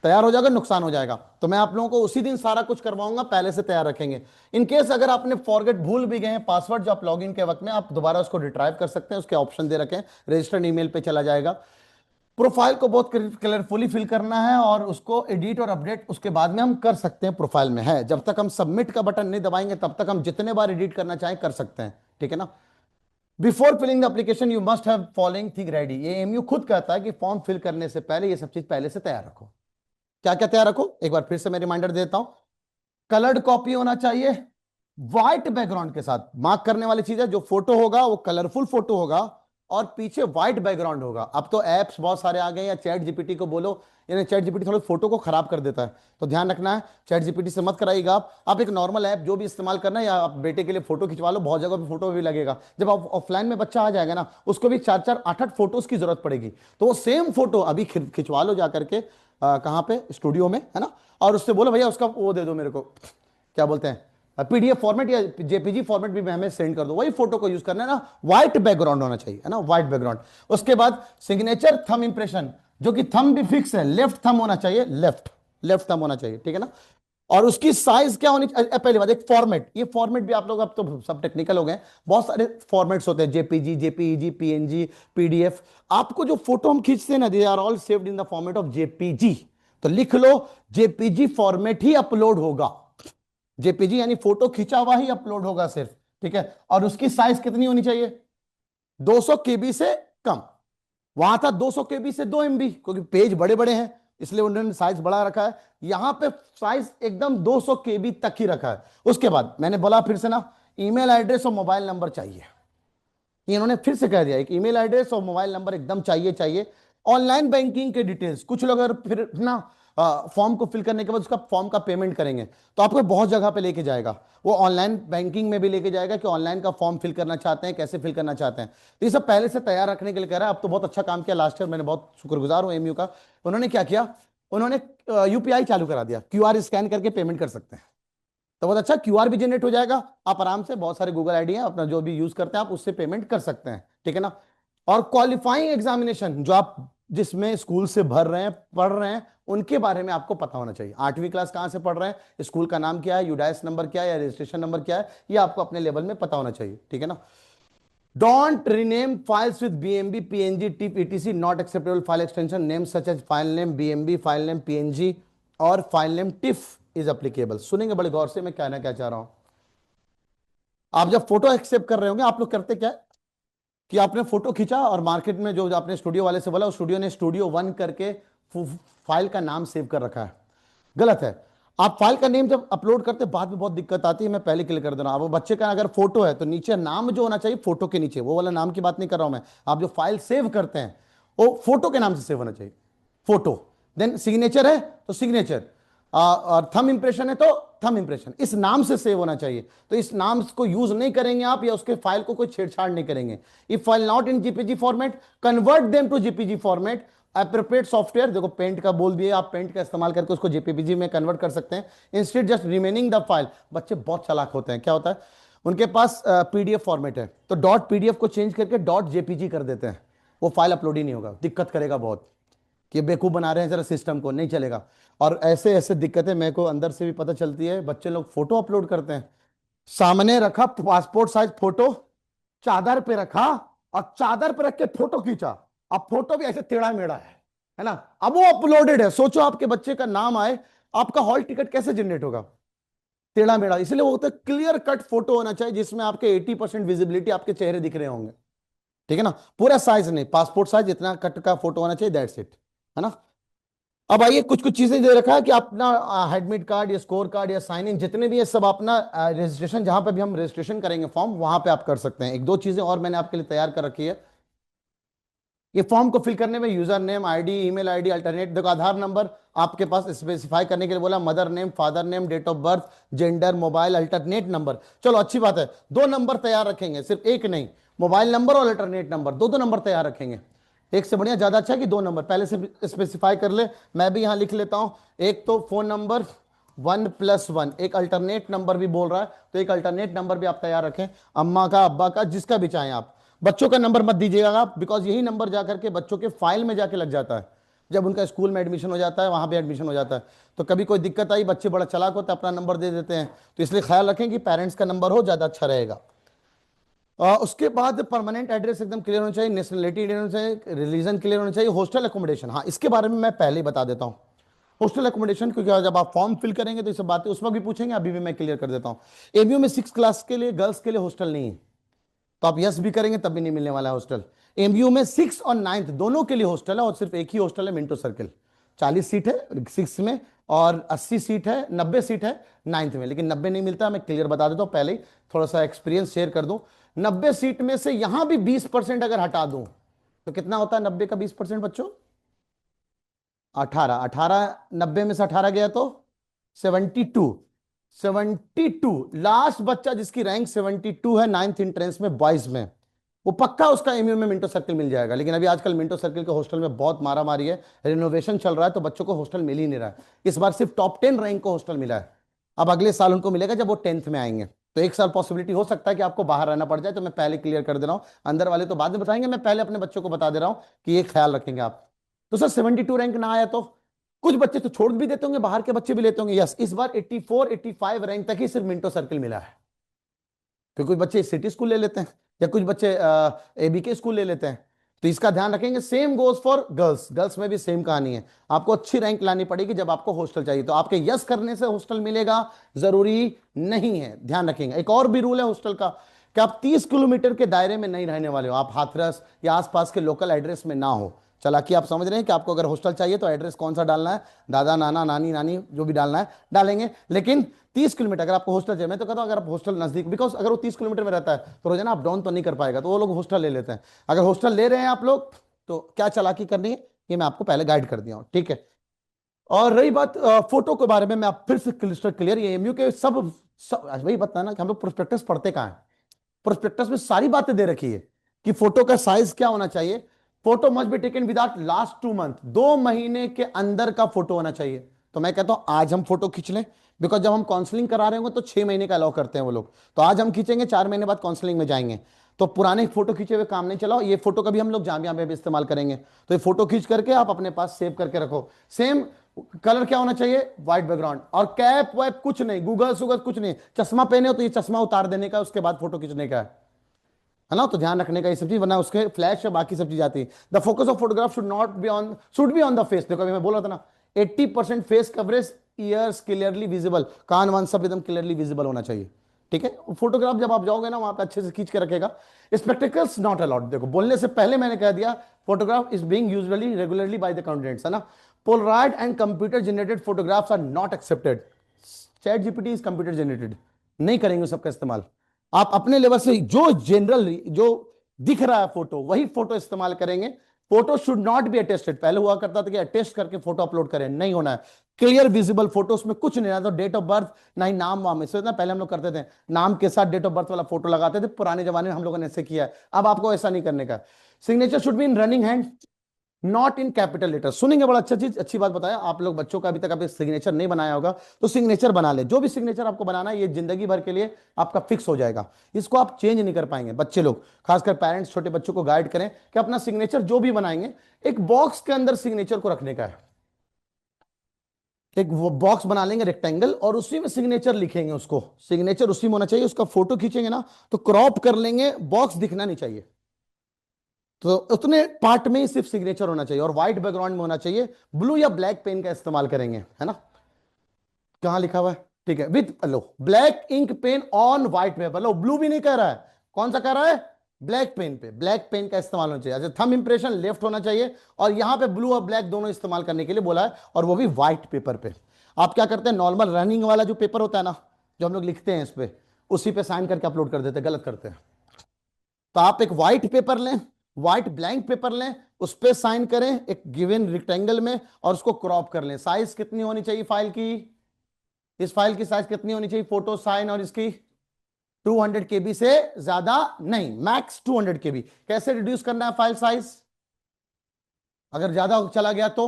तैयार हो जाएगा, नुकसान हो जाएगा। तो मैं आप लोगों को उसी दिन सारा कुछ करवाऊंगा, पहले से तैयार रखेंगे। इन केस अगर आपने फॉरगेट भूल भी गए हैं पासवर्ड जो आप लॉगिन के वक्त में, आप दोबारा उसको रिट्राइव कर सकते हैं, उसके ऑप्शन दे रखे हैं, रजिस्टर्ड ईमेल पे चला जाएगा। प्रोफाइल को बहुत कलरफुली फिल करना है और उसको एडिट और अपडेट उसके बाद में हम कर सकते हैं, प्रोफाइल में है। जब तक हम सबमिट का बटन नहीं दबाएंगे तब तक हम जितने बार एडिट करना चाहें कर सकते हैं, ठीक है ना। Before filling the application you must have following thing ready. ये एमयू खुद कहता है कि फॉर्म फिल करने से पहले ये सब चीज पहले से तैयार रखो। क्या क्या तैयार रखो, एक बार फिर से मैं रिमाइंडर देता हूं। कलर्ड कॉपी होना चाहिए व्हाइट बैकग्राउंड के साथ। मार्क करने वाली चीज है, जो फोटो होगा वो कलरफुल फोटो होगा और पीछे व्हाइट बैकग्राउंड होगा। अब तो एप्स बहुत सारे आ गए हैं, या चैट जीपीटी को बोलो, यानी चैट जीपीटी थोड़ा फोटो को खराब कर देता है, तो ध्यान रखना है, चैट जीपीटी से मत कराइएगा आप एक नॉर्मल ऐप जो भी इस्तेमाल करना है, या आप बेटे के लिए फोटो खिंचवा लो, बहुत जगह पे फोटो भी लगेगा। जब आप ऑफलाइन में बच्चा आ जाएगा ना, उसको भी 4-4 8-8 फोटोज की जरूरत पड़ेगी, तो वो सेम फोटो अभी खिंचवा लो जा करके, कहाँ पे, स्टूडियो में, है ना। और उससे बोलो भैया उसका वो दे दो मेरे को, क्या बोलते हैं, पीडीएफ फॉर्मेट या जेपीजी फॉर्मेट भी हमें सेंड कर दो, वही फोटो को यूज करना है ना। व्हाइट बैकग्राउंड होना चाहिए, है ना, व्हाइट बैकग्राउंड। उसके बाद सिग्नेचर थंब इंप्रेशन, जो कि थंब भी फिक्स है, लेफ्ट थंब होना चाहिए, लेफ्ट लेफ्ट थंब होना चाहिए, ठीक है ना। और उसकी साइज क्या होनी चाहिए, पहली बात एक फॉर्मेट, ये फॉर्मेट भी आप लोग अब तो सब टेक्निकल हो गए, बहुत सारे फॉर्मेट्स होते हैं, जेपीजी, जेपीईजी, पीएनजी, पीडीएफ। आपको जो फोटो हम खींचते हैं ना, they are all saved in the format of JPG. तो लिख लो जेपीजी फॉर्मेट ही अपलोड होगा, जेपीजी यानी फोटो खींचा हुआ ही अपलोड होगा सिर्फ, ठीक है। और उसकी साइज कितनी होनी चाहिए, 200 केबी से कम। वहां था 200 केबी से 2 MB, क्योंकि पेज बड़े बड़े हैं इसलिए उन्होंने साइज बड़ा रखा है। यहां पे साइज एकदम 200 केबी तक ही रखा है। उसके बाद मैंने बोला फिर से ना, ईमेल एड्रेस और मोबाइल नंबर चाहिए, इन्होंने फिर से कह दिया एक ईमेल एड्रेस और मोबाइल नंबर एकदम चाहिए चाहिए। ऑनलाइन बैंकिंग के डिटेल्स, कुछ लोग अगर फिर ना फॉर्म को फिल करने के बाद उसका फॉर्म का पेमेंट करेंगे तो आपको बहुत जगह पे लेके जाएगा, वो ऑनलाइन बैंकिंग में भी लेके जाएगा कि ऑनलाइन का फॉर्म फिल करना चाहते हैं, कैसे फिल करना चाहते हैं। तो ये सब पहले से तैयार रखने के लिए कह रहा है। अब तो बहुत अच्छा काम किया लास्ट ईयर, मैंने बहुत शुक्रगुजार हूं एमयू का। उन्होंने क्या किया, उन्होंने यूपीआई चालू करा दिया, क्यूआर स्कैन करके पेमेंट कर सकते हैं। तो बहुत अच्छा, क्यूआर भी जनरेट हो जाएगा, आप आराम से, बहुत सारे गूगल आईडी है अपना जो भी यूज करते हैं आप उससे पेमेंट कर सकते हैं, ठीक है ना। और क्वालिफाइंग एग्जामिनेशन जो आप जिसमें स्कूल से भर रहे हैं, पढ़ रहे हैं, उनके बारे में आपको पता होना चाहिए। 8वीं क्लास कहां से पढ़ रहे हैं, स्कूल का नाम क्या है, यूडाइस नंबर क्या है या रजिस्ट्रेशन नंबर क्या है, ये आपको अपने लेवल में पता होना चाहिए, ठीक है ना। Don't rename files with BMB, PNG, TIFF, ETC, not acceptable file extension name such as file name BMB, file name PNG और file name TIFF is applicable. सुनेंगे बड़े गौर से मैं कहना क्या चाह रहा हूं। आप जब फोटो एक्सेप्ट कर रहे होंगे, आप लोग करते क्या है कि आपने फोटो खींचा और मार्केट में जो आपने स्टूडियो वाले से बोला, उस स्टूडियो ने स्टूडियो 1 करके फाइल का नाम सेव कर रखा है, गलत है। आप फाइल का नेम जब अपलोड करते बाद में बहुत दिक्कत आती है, मैं पहले क्लियर कर दे रहा हूं। अब बच्चे का अगर फोटो है तो नीचे नाम जो होना चाहिए फोटो के नीचे, वो वाला नाम की बात नहीं कर रहा हूं मैं, आप जो फाइल सेव करते हैं वो फोटो के नाम से सेव होना चाहिए, फोटो। देन सिग्नेचर है तो सिग्नेचर, और थंब इंप्रेशन है तो थंब इंप्रेशन इस नाम से सेव होना चाहिए। तो इस नाम को यूज नहीं करेंगे आप, या उसके फाइल को कोई छेड़छाड़ नहीं करेंगे। If file not in GPG format, convert them to GPG format. Appropriate software, देखो पेंट का बोल दिए, आप पेंट का इस्तेमाल करके उसको जेपीजी में कन्वर्ट कर सकते हैं। Instead just remaining the file. बच्चे बहुत चालाक होते हैं, क्या होता है उनके पास पीडीएफ फॉर्मेट है, तो डॉट पीडीएफ को चेंज करके डॉट जेपीजी कर देते हैं। वो फाइल अपलोड ही नहीं होगा, दिक्कत करेगा बहुत कि बेवकूफ बना रहे हैं जरा सिस्टम को, नहीं चलेगा। और ऐसे ऐसे दिक्कतें मेरे को अंदर से भी पता चलती है। बच्चे लोग फोटो अपलोड करते हैं, सामने रखा पासपोर्ट साइज फोटो, चादर पे रखा और चादर पे रख के फोटो खींचा। अब फोटो भी ऐसे टेढ़ा मेढ़ा है ना। अब वो अपलोडेड है, सोचो आपके बच्चे का नाम आए, आपका हॉल टिकट कैसे जनरेट होगा, टेढ़ा मेढ़ा। इसलिए वो होता है क्लियर कट फोटो होना चाहिए जिसमें आपके 80% विजिबिलिटी आपके चेहरे दिख रहे होंगे, ठीक है ना। पूरा साइज नहीं, पासपोर्ट साइज इतना कट का फोटो होना चाहिए, दैट्स इट, है ना। अब आइए, कुछ कुछ चीजें दे रखा है कि अपना एडमिट कार्ड या स्कोर कार्ड या साइन इन जितने भी है सब अपना रजिस्ट्रेशन, जहां पे भी हम रजिस्ट्रेशन करेंगे फॉर्म वहां पे आप कर सकते हैं। एक दो चीजें और मैंने आपके लिए तैयार कर रखी है। ये फॉर्म को फिल करने में user name, ID, email ID, alternate, देखो आधार नंबर आपके पास स्पेसिफाई करने के लिए बोला, mother name, father name, date of birth, gender, mobile, alternate number. चलो अच्छी बात है, दो नंबर तैयार रखेंगे, सिर्फ एक नहीं, मोबाइल नंबर और अल्टरनेट नंबर, दो दो नंबर तैयार रखेंगे। एक से बढ़िया ज्यादा अच्छा है कि दो नंबर पहले से स्पेसिफाई कर ले। मैं भी यहां लिख लेता हूं, एक तो फोन नंबर 1+1, एक अल्टरनेट नंबर भी बोल रहा है तो एक अल्टरनेट नंबर भी आप तैयार रखें, अम्मा का, अब्बा का, जिसका भी चाहें आप। बच्चों का नंबर मत दीजिएगा आप, बिकॉज यही नंबर जाकर के बच्चों के फाइल में जाके लग जाता है, जब उनका स्कूल में एडमिशन हो जाता है वहां पे एडमिशन हो जाता है। तो कभी कोई दिक्कत आई, बच्चे बड़ा चालाक होते हैं अपना नंबर दे देते हैं, तो इसलिए ख्याल रखें कि पेरेंट्स का नंबर हो, ज्यादा अच्छा रहेगा। उसके बाद परमानेंट एड्रेस एकदम क्लियर होना चाहिए, नेशनलिटी होना चाहिए, रिलीजन क्लियर होना चाहिए। हॉस्टल एकोमोडेशन, हाँ इसके बारे में मैं पहले ही बता देता हूँ। हॉस्टल एकोमोडेशन क्योंकि जब आप फॉर्म फिल करेंगे तो ये सब बातें उस वक्त भी पूछेंगे, अभी भी मैं क्लियर कर देता हूँ। एबीयू में 6 क्लास के लिए गर्ल्स के लिए हॉस्टल नहीं है, तो आप यस भी करेंगे तब भी नहीं मिलने वाला है हॉस्टल। एमयू में 6 और 9 दोनों के लिए हॉस्टल है, और सिर्फ एक ही हॉस्टल है मिंटो सर्किल। 40 सीट है 6 में और 80 सीट है, 90 सीट है 9th में, लेकिन 90 नहीं मिलता। मैं क्लियर बता देता हूं पहले ही, थोड़ा सा एक्सपीरियंस शेयर कर दूं। 90 सीट में से यहां भी 20% अगर हटा दूं तो कितना होता है 90 का 20% बच्चों? 18। 18, 90 में से 18 गया तो 72। 72 लास्ट बच्चा जिसकी रैंक 72 है 9th एंट्रेंस में बॉयज में, वो पक्का उसका एमयू में मिंटो सर्किल मिल जाएगा। लेकिन अभी आजकल मिंटो सर्किल के हॉस्टल में बहुत मारा मारी है, रिनोवेशन चल रहा है, तो बच्चों को हॉस्टल मिल ही नहीं रहा है। इस बार सिर्फ टॉप 10 रैंक को हॉस्टल मिला है, अब अगले साल उनको मिलेगा जब वो 10th में आएंगे। तो एक साल पॉसिबिलिटी हो सकता है कि आपको बाहर रहना पड़ जाए, तो मैं पहले क्लियर कर दे रहा हूं। अंदर वाले तो बाद में बताएंगे, मैं पहले अपने बच्चों को बता दे रहा हूं कि ये ख्याल रखेंगे आप। तो सर 72 रैंक ना आया तो कुछ बच्चे तो छोड़ भी देते होंगे, बाहर के बच्चे भी लेते होंगे। यस, इस बार 84 85 रैंक तक ही सिर्फ मिंटो सर्किल मिला है, क्योंकि कुछ बच्चे सिटी स्कूल ले लेते हैं या कुछ बच्चे एबीके स्कूल ले लेते हैं, तो इसका ध्यान रखेंगे। Same goes for girls, girls में भी सेम कहानी है। आपको अच्छी रैंक लानी पड़ेगी जब आपको हॉस्टल चाहिए, तो आपके यस करने से हॉस्टल मिलेगा जरूरी नहीं है, ध्यान रखेंगे। एक और भी रूल है हॉस्टल का कि आप 30 किलोमीटर के दायरे में नहीं रहने वाले हो, आप हाथरस या आसपास के लोकल एड्रेस में ना हो। चालाकी आप समझ रहे हैं कि आपको अगर हॉस्टल चाहिए तो एड्रेस कौन सा डालना है, दादा नाना नानी नानी जो भी डालना है डालेंगे, लेकिन 30 किलोमीटर अगर आपको हॉस्टल चाहिए। मैं तो कहता हूं अगर आप हॉस्टल नजदीक, बिकॉज अगर वो 30 किलोमीटर में रहता है तो रोजाना अप डाउन तो नहीं कर पाएगा, तो वो लोग हॉस्टल ले लेते हैं। अगर हॉस्टल ले रहे हैं आप लोग तो क्या चालाकी करनी है ये मैं आपको पहले गाइड कर दिया हूं, ठीक है। और रही बात फोटो के बारे में, मैं आप फिर से क्लिस्टर क्लियर, ये एमयू के सब वही बताना कि हम लोग प्रोस्पेक्टस पढ़ते कहाँ हैं। प्रोस्पेक्टस में सारी बातें दे रखी है कि फोटो का साइज क्या होना चाहिए। Photo must be taken without last 2 month, 2 महीने के अंदर का फोटो होना चाहिए। तो मैं कहता हूं आज हम फोटो खींच लें, बिकॉज जब हम काउंसलिंग करा रहे होंगे तो 6 महीने का अलाउ करते हैं वो लोग, तो आज हम खींचेंगे, 4 महीने बाद काउंसलिंग में जाएंगे। तो पुराने फोटो खींचे हुए काम नहीं चलाओ, ये फोटो कभी हम लोग जामिया में भी इस्तेमाल करेंगे, तो ये फोटो खींच करके आप अपने पास सेव करके रखो। सेम कलर क्या होना चाहिए, व्हाइट बैकग्राउंड, और कैप वैप कुछ नहीं, गूगल सुगल कुछ नहीं। चश्मा पहने हो तो ये चश्मा उतार देने का, उसके बाद फोटो खींचने का है ना, तो ध्यान रखने का ये सब चीज, वरना उसके फ्लैश या बाकी सब चीज आती है। The focus of photograph should be on the face. देखो अभी मैं बोल रहा था ना, 80% face coverage, ears clearly visible, कान वान सब एकदम क्लियरली विजिबल होना चाहिए, ठीक है। फोटोग्राफ जब आप जाओगे ना वहां पे अच्छे से खींच के रखेगा। स्पेक्टिकल्स नॉट अलाउड, देखो बोलने से पहले मैंने कह दिया, photograph is being usually regularly by the candidates, है ना। Polaroid and computer generated photographs are not accepted. ChatGPT is computer generated, नहीं करेंगे सबका इस्तेमाल। आप अपने लेवल से जो जनरल जो दिख रहा है फोटो वही फोटो इस्तेमाल करेंगे, photo should not be attested. पहले हुआ करता था कि अटेस्ट करके फोटो अपलोड करें, नहीं होना है। क्लियर विजिबल फोटो, उसमें कुछ नहीं रहता, डेट ऑफ बर्थ, ना ही नाम वाम। इससे ना पहले हम लोग करते थे नाम के साथ डेट ऑफ बर्थ वाला फोटो लगाते थे, पुराने जमाने में हम लोगों ने ऐसे किया है। अब आपको ऐसा नहीं करने का। Signature should be in running hand, not in capital letter. सुनेंगे, बड़ा अच्छा चीज, अच्छी बात बताया आप लोग। बच्चों का अभी तक आपने सिग्नेचर नहीं बनाया होगा तो सिग्नेचर बना ले। जो भी सिग्नेचर आपको बनाना है ये जिंदगी भर के लिए आपका फिक्स हो जाएगा, इसको आप चेंज नहीं कर पाएंगे। बच्चे लोग, खासकर पेरेंट्स, छोटे बच्चों को गाइड करें कि अपना सिग्नेचर जो भी बनाएंगे एक बॉक्स के अंदर सिग्नेचर को रखने का है। एक वो बॉक्स बना लेंगे रेक्टेंगल और उसी में सिग्नेचर लिखेंगे। उसको सिग्नेचर उसी में होना चाहिए। उसका फोटो खींचेंगे ना तो क्रॉप कर लेंगे, बॉक्स दिखना नहीं चाहिए। तो उतने पार्ट में ही सिर्फ सिग्नेचर होना चाहिए और व्हाइट बैकग्राउंड में होना चाहिए। ब्लू या ब्लैक पेन का इस्तेमाल करेंगे, है ना। कहां लिखा हुआ है, ठीक है, with low black ink pen on white paper. लो ब्लू भी नहीं कह रहा है, कौन सा कह रहा है, ब्लैक पेन पे। ब्लैक पेन का इस्तेमाल होना चाहिए। अच्छा, थंब इंप्रेशन लेफ्ट होना चाहिए और यहां पे ब्लू और ब्लैक दोनों इस्तेमाल करने के लिए बोला है, और वो भी व्हाइट पेपर पे। आप क्या करते हैं, नॉर्मल रनिंग वाला जो पेपर होता है ना, जो हम लोग लिखते हैं इस पे, उसी पे साइन करके अपलोड कर देते हैं, गलत करते हैं। तो आप एक व्हाइट पेपर लें, व्हाइट ब्लैंक पेपर लें, उस पे साइन करें एक गिवन रेक्टेंगल में और उसको क्रॉप कर लें। साइज कितनी होनी चाहिए फाइल की, इस फाइल की साइज कितनी होनी चाहिए, फोटो साइन और इसकी 200 केबी से ज्यादा नहीं, मैक्स 200 केबी। कैसे रिड्यूस करना है फाइल साइज, अगर ज्यादा चला गया तो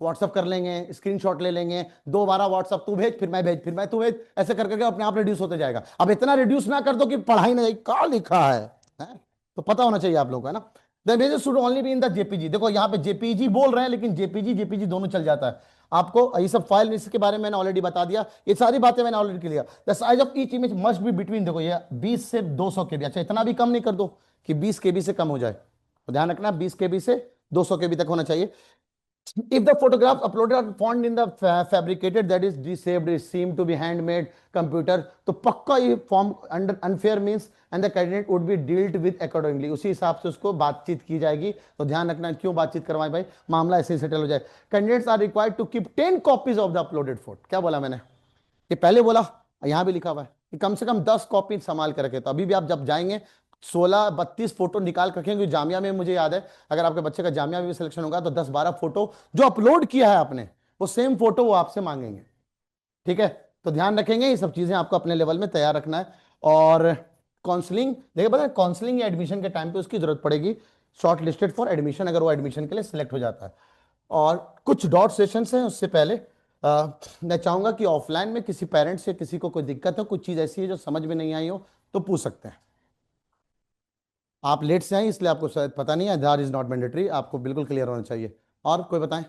व्हाट्सअप कर लेंगे, स्क्रीनशॉट ले लेंगे, दो बारह व्हाट्सअप तू भेज, फिर मैं भेज, फिर मैं तू भेज, ऐसे कर करके अपने आप रिड्यूस होते जाएगा। अब इतना रिड्यूस ना कर दो कि पढ़ाई ना जाए, क्या लिखा है? तो पता होना चाहिए आप लोगों को, है ना। The images should only be in the JPG. देखो यहाँ पे जेपीजी बोल रहे हैं लेकिन जेपीजी जेपीजी दोनों चल जाता है। आपको ये सब फाइल इसके बारे में मैंने ऑलरेडी बता दिया, ये सारी बातें मैंने already clear. The size of each image must be between, देखो ये 20 से 200 केबी। अच्छा, इतना भी कम नहीं कर दो कि 20 केबी से कम हो जाए, तो ध्यान रखना 20 केबी से 200 केबी तक होना चाहिए। If the photographs uploaded are found in the fabricated, that is deceived, is seemed to be handmade computer, तो पक्का ये form under unfair means and the candidate would be dealt with accordingly. उसी हिसाब से उसको बातचीत की जाएगी। तो ध्यान रखना, क्यों बातचीत करवाएं भाई, मामला ऐसे ही सेटल हो जाए। Candidates are required to keep 10 copies of the uploaded photo. क्या बोला मैंने, ये पहले बोला, यहां भी लिखा हुआ है कि कम से कम 10 कॉपी संभाल के रखे। तो अभी भी आप जब जाएंगे 16-32 फोटो निकाल कर रखेंगे। जामिया में मुझे याद है, अगर आपके बच्चे का जामिया में भी सिलेक्शन होगा तो 10-12 फोटो जो अपलोड किया है आपने, वो सेम फोटो वो आपसे मांगेंगे, ठीक है। तो ध्यान रखेंगे, ये सब चीजें आपको अपने लेवल में तैयार रखना है। और काउंसलिंग, देखिए पता है काउंसलिंग या एडमिशन के टाइम पे उसकी जरूरत पड़ेगी, शॉर्ट लिस्टेड फॉर एडमिशन, अगर वो एडमिशन के लिए सिलेक्ट हो जाता है। और कुछ डॉट सेशंस हैं, उससे पहले मैं चाहूंगा कि ऑफलाइन में किसी पेरेंट्स या किसी को कोई दिक्कत हो, कुछ चीज ऐसी है जो समझ में नहीं आई हो तो पूछ सकते हैं। आप लेट से आए इसलिए आपको शायद पता नहीं है, आधार इज नॉट मैंडेटरी, आपको बिल्कुल क्लियर होना चाहिए। और कोई बताएं,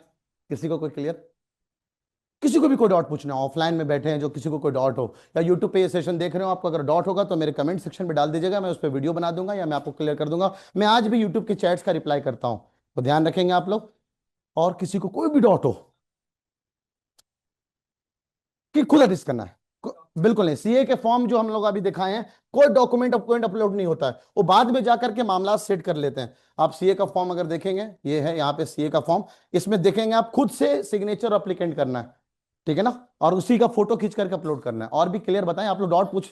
किसी को कोई क्लियर, किसी को भी कोई डाउट पूछना है, ऑफलाइन में बैठे हैं जो किसी को कोई डाउट हो, या यूट्यूब पे ये सेशन देख रहे हो, आपको अगर डाउट होगा तो मेरे कमेंट सेक्शन में डाल दीजिएगा, मैं उस पर वीडियो बना दूंगा या मैं आपको क्लियर कर दूंगा। मैं आज भी यूट्यूब के चैट्स का रिप्लाई करता हूं, तो ध्यान रखेंगे आप लोग। और किसी को कोई भी डाउट हो कि खुद अटेस्ट करना है, बिल्कुल नहीं। सीए के फॉर्म जो हम लोग अभी दिखाए हैं, कोई डॉक्यूमेंट अपलोड नहीं होता है, वो बाद में जाकर के मामला सेट कर लेते हैं। आप सीए का फॉर्म अगर देखेंगे, ये है यहाँ पे सीए का फॉर्म, इसमें देखेंगे आप खुद से सिग्नेचर अप्लीकेंट करना है, ठीक है ना, और उसी का फोटो खींच करके अपलोड करना है। और भी क्लियर बताएं आप लोग, डाउट पूछ,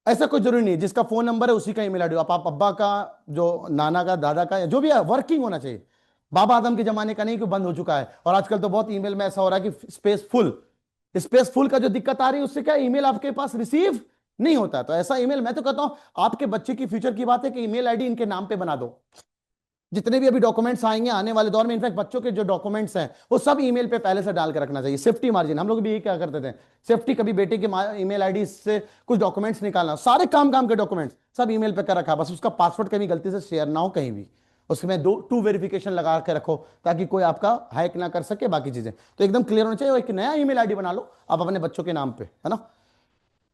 ऐसा कोई जरूरी नहीं है जिसका फोन नंबर है उसी का ईमेल आईडी। आप अब्बा का, जो नाना का, दादा का, जो भी है, वर्किंग होना चाहिए। बाबा आदम के जमाने का नहीं कि बंद हो चुका है। और आजकल तो बहुत ईमेल में ऐसा हो रहा है कि स्पेस फुल का जो दिक्कत आ रही है उससे क्या ईमेल आपके पास रिसीव नहीं होता। तो ऐसा ईमेल, मैं तो कहता हूं आपके बच्चे की फ्यूचर की बात है कि ईमेल आईडी इनके नाम पे बना दो। जितने भी अभी डॉक्यूमेंट्स आएंगे आने वाले दौर में, इनफैक्ट बच्चों के जो डॉक्यूमेंट्स हैं वो सब ईमेल पे पहले से डाल के रखना चाहिए, सेफ्टी मार्जिन। हम लोग भी यही क्या करते थे, सेफ्टी, कभी बेटे के ईमेल आईडी से कुछ डॉक्यूमेंट्स निकालना, सारे काम काम के डॉक्यूमेंट्स सब ईमेल पे कर रखा, बस उसका पासवर्ड कभी गलती से शेयर ना हो कहीं भी, उसमें टू वेरिफिकेशन लगा के रखो ताकि कोई आपका हैक ना कर सके, बाकी चीजें तो एकदम क्लियर होना चाहिए। एक नया ईमेल आईडी बना लो आप अपने बच्चों के नाम पे, है ना।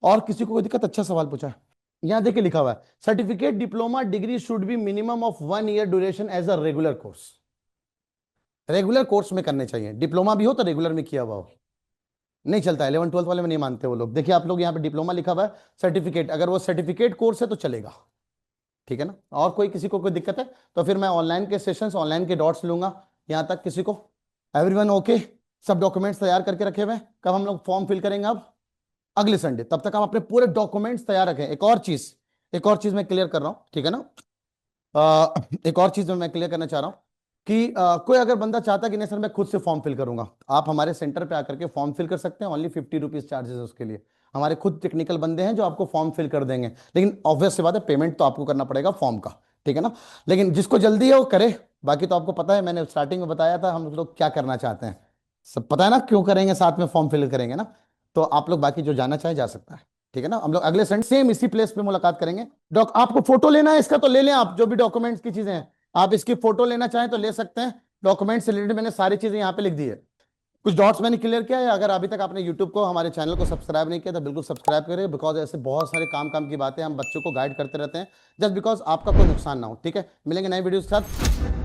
और किसी को कोई दिक्कत, अच्छा सवाल पूछा है, यहां देखिए लिखा हुआ है certificate diploma degree should be minimum of 1 year duration as a regular course. Regular course में करने चाहिए, डिप्लोमा भी हो तो रेगुलर में किया हुआ हो, नहीं चलता। 11-12 वाले में नहीं मानते वो लोग। देखिए आप लोग यहाँ पे डिप्लोमा लिखा हुआ है, सर्टिफिकेट, अगर वो सर्टिफिकेट कोर्स है तो चलेगा, ठीक है ना। और कोई किसी को कोई दिक्कत है तो फिर मैं ऑनलाइन के सेशंस, ऑनलाइन के डॉट्स लूंगा। यहां तक किसी को, एवरीवन ओके, सब डॉक्यूमेंट्स तैयार करके रखे हुए हैं। कब हम लोग फॉर्म फिल करेंगे, अब अगले संडे। तब तक आप अपने पूरे डॉक्यूमेंट्स तैयार रखें। एक और चीज मैं क्लियर कर रहा हूं, ठीक है ना। एक और चीज मैं क्लियर करना चाह रहा हूँ कि कोई अगर बंदा चाहता है कि नहीं सर मैं खुद से फॉर्म फिल करूंगा, आप हमारे सेंटर पे आकर के फॉर्म फिल कर सकते हैं। ओनली 50 रुपीज चार्जेस है उसके लिए। हमारे खुद टेक्निकल बंदे हैं जो आपको फॉर्म फिल कर देंगे, लेकिन ऑब्वियस सी बात है पेमेंट तो आपको करना पड़ेगा फॉर्म का, ठीक है ना। लेकिन जिसको जल्दी है वो करे। बाकी तो आपको पता है, मैंने स्टार्टिंग में बताया था हम लोग क्या करना चाहते हैं, सब पता है ना, क्यों करेंगे, साथ में फॉर्म फिल करेंगे ना। तो आप लोग बाकी जो जाना चाहे जा सकता है, ठीक है ना। हम लोग अगले संडे सेम इसी प्लेस पे मुलाकात करेंगे। डॉक आपको फोटो लेना है इसका तो ले लें, आप जो भी डॉक्यूमेंट्स की चीजें हैं आप इसकी फोटो लेना चाहें तो ले सकते हैं। डॉक्यूमेंट से रिलेटेड मैंने सारी चीजें यहाँ पे लिख दी है। कुछ डॉट्स मैंने क्लियर किया है। अगर अभी तक आपने यूट्यूब को, हमारे चैनल को सब्सक्राइब नहीं किया तो बिल्कुल सब्सक्राइब करें, बिकॉज ऐसे बहुत सारे काम काम की बातें हम बच्चों को गाइड करते रहते हैं, जस्ट बिकॉज आपका कोई नुकसान ना हो, ठीक है। मिलेंगे नई वीडियो के साथ।